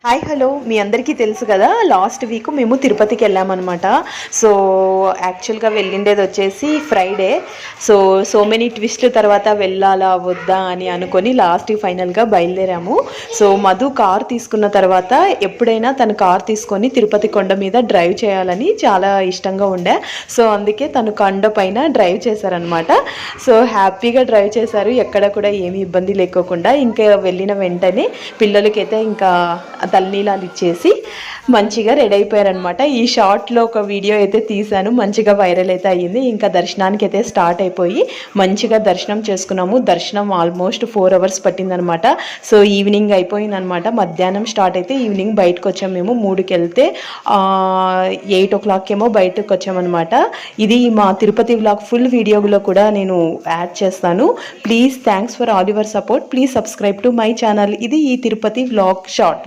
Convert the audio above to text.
Hi hello మీ అందరికీ తెలుసు కదా, లాస్ట్ వీక్ మేము తిరుపతికి వెళ్ళామన్నమాట. సో యాక్చువల్గా వెళ్ళిండేది వచ్చేసి ఫ్రైడే. సో మెనీ ట్విస్ట్ తర్వాత వెళ్ళాలా వద్దా అని అనుకొని లాస్ట్ ఫైనల్గా బయలుదేరాము. సో మధు కార్ తీసుకున్న తర్వాత ఎప్పుడైనా తను కార్ తీసుకొని తిరుపతి కొండ మీద డ్రైవ్ చేయాలని చాలా ఇష్టంగా ఉండే. సో అందుకే తను కొండ పైన డ్రైవ్ చేశారనమాట. సో హ్యాపీగా డ్రైవ్ చేశారు, ఎక్కడ కూడా ఏమీ ఇబ్బంది లేకోకుండా. ఇంకా వెళ్ళిన వెంటనే పిల్లలకైతే ఇంకా తలనీలాలు ఇచ్చేసి మంచిగా రెడీ అయిపోయారనమాట. ఈ షార్ట్లో ఒక వీడియో అయితే తీశాను, మంచిగా వైరల్ అయితే అయ్యింది. ఇంకా దర్శనానికి అయితే స్టార్ట్ అయిపోయి మంచిగా దర్శనం చేసుకున్నాము. దర్శనం ఆల్మోస్ట్ 4 hours పట్టిందనమాట. సో ఈవినింగ్ అయిపోయిందనమాట. మధ్యాహ్నం స్టార్ట్ అయితే ఈవినింగ్ బయటకు వచ్చాము. మేము 3కి వెళ్తే 8 o'clock ఏమో బయటకు వచ్చామన్నమాట. ఇది మా తిరుపతి వ్లాగ్ ఫుల్ వీడియోలో కూడా నేను యాడ్ చేస్తాను. Please thanks for all your support. Please subscribe to my channel. ఇది ఈ తిరుపతి వ్లాగ్ షార్ట్.